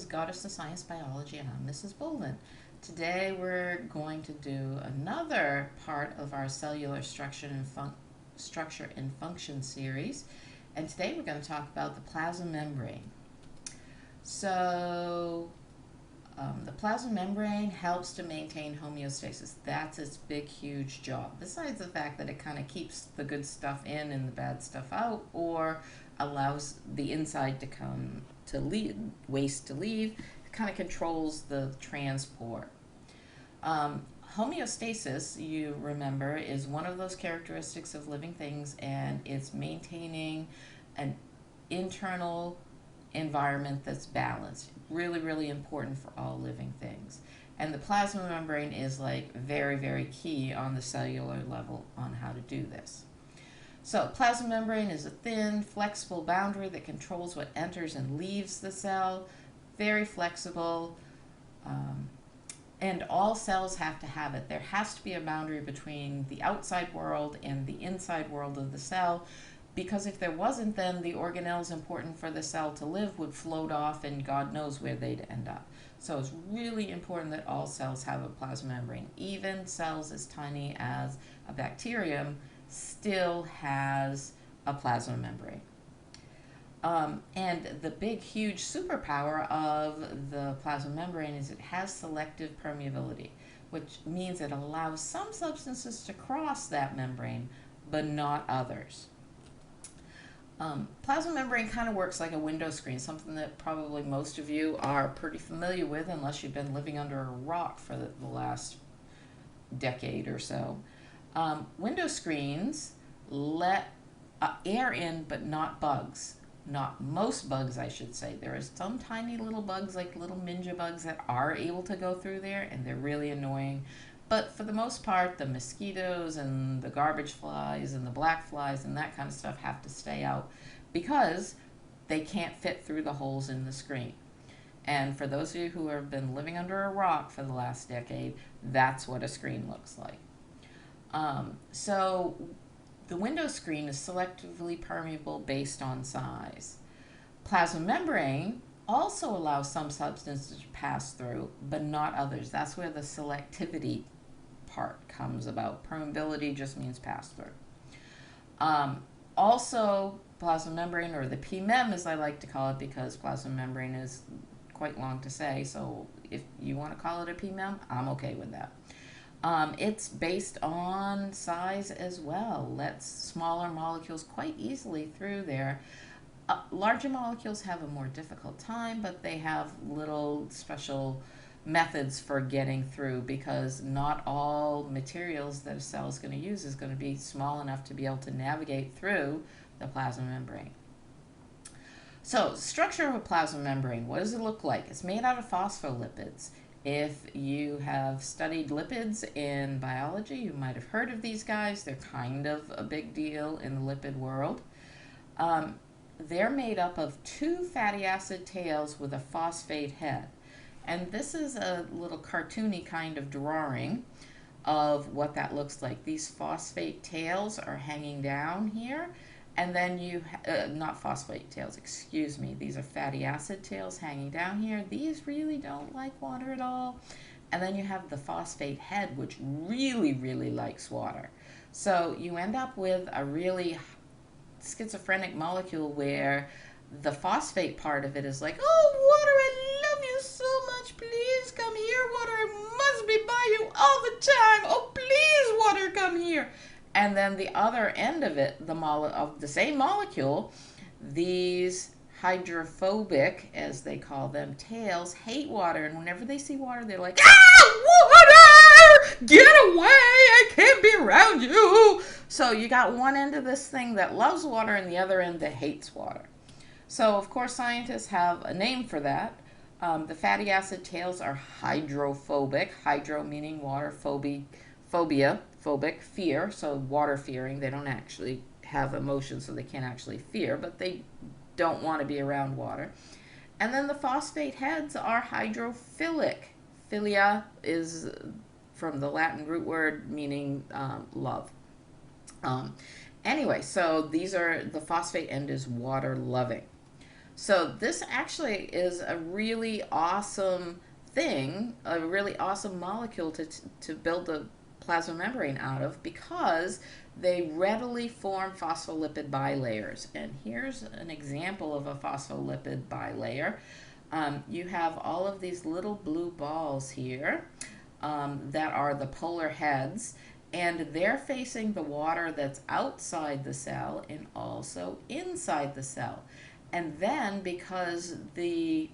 Goddess of Science Biology, and I'm Mrs. Bolden. Today we're going to do another part of our cellular structure and function series, and today we're going to talk about the plasma membrane. So, the plasma membrane helps to maintain homeostasis. That's its big, huge job. Besides the fact that it kind of keeps the good stuff in and the bad stuff out, or allows the inside to come to leave, waste to leave, it kind of controls the transport. Homeostasis, you remember, is one of those characteristics of living things, and it's maintaining an internal environment that's balanced. Really, really important for all living things. And the plasma membrane is like very, very key on the cellular level on how to do this. So plasma membrane is a thin, flexible boundary that controls what enters and leaves the cell. Very flexible. And all cells have to have it. There has to be a boundary between the outside world and the inside world of the cell, because if there wasn't, then the organelles important for the cell to live would float off and God knows where they'd end up. So it's really important that all cells have a plasma membrane. Even cells as tiny as a bacterium still has a plasma membrane. And the big, huge superpower of the plasma membrane is it has selective permeability, which means it allows some substances to cross that membrane, but not others. Plasma membrane kind of works like a window screen, something that probably most of you are pretty familiar with unless you've been living under a rock for the last decade or so. Window screens let air in, but not bugs. Not most bugs, I should say. There are some tiny little bugs, like little minja bugs, that are able to go through there, and they're really annoying. But for the most part, the mosquitoes and the garbage flies and the black flies and that kind of stuff have to stay out because they can't fit through the holes in the screen. And for those of you who have been living under a rock for the last decade, that's what a screen looks like. So the window screen is selectively permeable based on size. Plasma membrane also allows some substances to pass through, but not others. That's where the selectivity part comes about. Permeability just means pass through. Also, plasma membrane, or the PMEM as I like to call it, because plasma membrane is quite long to say, so if you want to call it a PMEM, I'm okay with that. It's based on size as well. Lets smaller molecules quite easily through there. Larger molecules have a more difficult time, but they have little special methods for getting through, because not all materials that a cell is going to use is going to be small enough to be able to navigate through the plasma membrane. So, structure of a plasma membrane, what does it look like? It's made out of phospholipids. If you have studied lipids in biology, you might have heard of these guys. They're kind of a big deal in the lipid world. They're made up of two fatty acid tails with a phosphate head. And this is a little cartoony kind of drawing of what that looks like. These phosphate tails are hanging down here. And then you, not phosphate tails, excuse me. These are fatty acid tails hanging down here. These really don't like water at all. And then you have the phosphate head, which really, really likes water. So you end up with a really schizophrenic molecule where the phosphate part of it is like, oh, water, I love you so much. Please come here, water. I must be by you all the time. Oh, please, water, come here. And then the other end of it, of the same molecule, these hydrophobic, as they call them, tails, hate water. And whenever they see water, they're like, ah, water! Get away! I can't be around you! So you got one end of this thing that loves water and the other end that hates water. So, of course, scientists have a name for that. The fatty acid tails are hydrophobic. Hydro meaning water, phobia, phobic, fear, so water fearing. They don't actually have emotions, so they can't actually fear, but they don't want to be around water. And then the phosphate heads are hydrophilic. Philia is from the Latin root word meaning love. Anyway, so these are, the phosphate end is water loving. So this actually is a really awesome thing, a really awesome molecule to build the plasma membrane out of, because they readily form phospholipid bilayers. And here's an example of a phospholipid bilayer. You have all of these little blue balls here that are the polar heads, and they're facing the water that's outside the cell and also inside the cell. And then, because the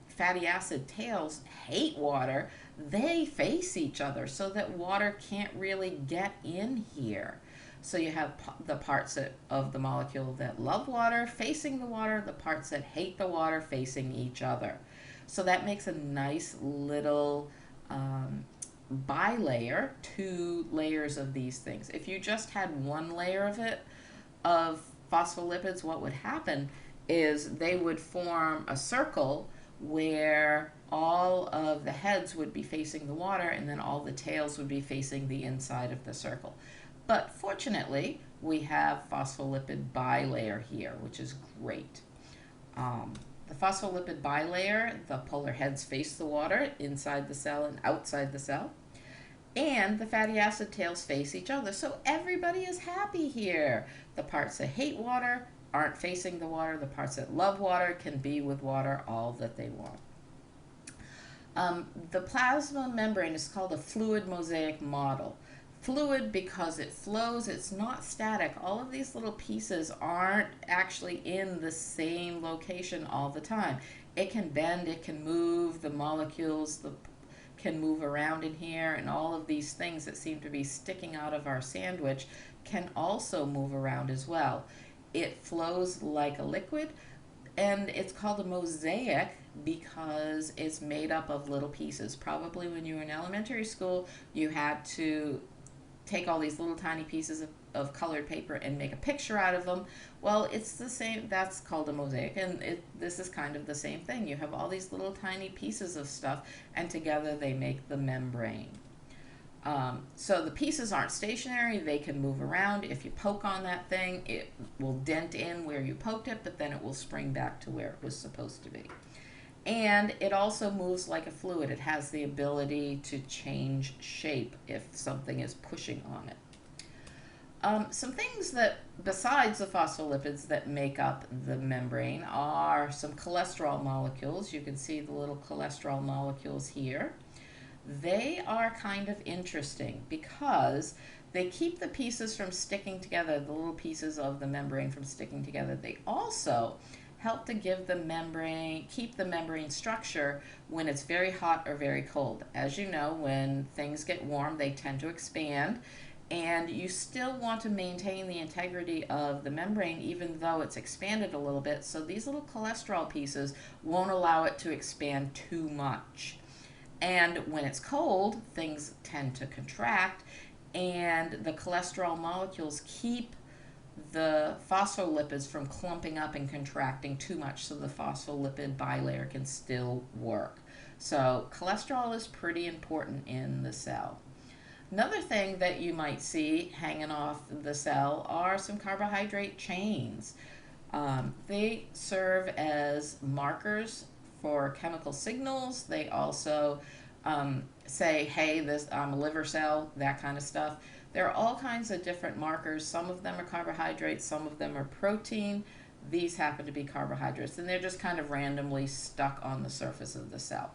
fatty acid tails hate water, they face each other so that water can't really get in here. So you have the parts of the molecule that love water facing the water, the parts that hate the water facing each other. So that makes a nice little bilayer, two layers of these things. If you just had one layer of it, of phospholipids, what would happen is they would form a circle where all of the heads would be facing the water and then all the tails would be facing the inside of the circle. But fortunately, we have phospholipid bilayer here, which is great. The phospholipid bilayer, the polar heads face the water inside the cell and outside the cell, and the fatty acid tails face each other. So everybody is happy here. The parts that hate water aren't facing the water. The parts that love water can be with water all that they want. The plasma membrane is called a fluid mosaic model. Fluid because it flows, it's not static. All of these little pieces aren't actually in the same location all the time. It can bend, it can move, the molecules can move around in here, and all of these things that seem to be sticking out of our sandwich can also move around as well. It flows like a liquid, and it's called a mosaic because it's made up of little pieces. Probably when you were in elementary school, you had to take all these little tiny pieces of colored paper and make a picture out of them. Well, it's the same. That's called a mosaic, and this is kind of the same thing. You have all these little tiny pieces of stuff, and together they make the membrane. So the pieces aren't stationary. They can move around. If you poke on that thing, it will dent in where you poked it, but then it will spring back to where it was supposed to be. And it also moves like a fluid. It has the ability to change shape if something is pushing on it. Some things that, besides the phospholipids that make up the membrane, are some cholesterol molecules. You can see the little cholesterol molecules here. They are kind of interesting because they keep the pieces from sticking together, the little pieces of the membrane from sticking together. They also help to give the membrane, keep the membrane structure when it's very hot or very cold. As you know, when things get warm, they tend to expand, and you still want to maintain the integrity of the membrane even though it's expanded a little bit, so these little cholesterol pieces won't allow it to expand too much. And when it's cold, things tend to contract, and the cholesterol molecules keep the phospholipids from clumping up and contracting too much, so the phospholipid bilayer can still work. So cholesterol is pretty important in the cell. Another thing that you might see hanging off the cell are some carbohydrate chains. They serve as markers for chemical signals. They also say, hey, I'm a liver cell, that kind of stuff. There are all kinds of different markers. Some of them are carbohydrates, some of them are protein. These happen to be carbohydrates, and they're just kind of randomly stuck on the surface of the cell.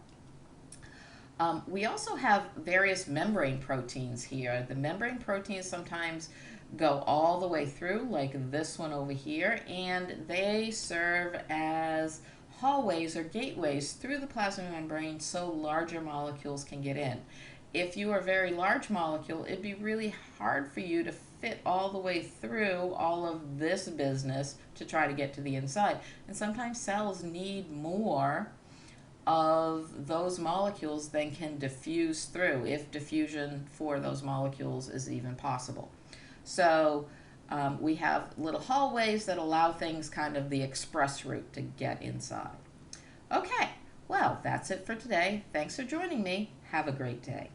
We also have various membrane proteins here. The membrane proteins sometimes go all the way through, like this one over here, and they serve as hallways or gateways through the plasma membrane so larger molecules can get in. If you are a very large molecule, it'd be really hard for you to fit all the way through all of this business to try to get to the inside. And sometimes cells need more of those molecules than can diffuse through, if diffusion for those molecules is even possible. So we have little hallways that allow things kind of the express route to get inside. Okay, well, that's it for today. Thanks for joining me. Have a great day.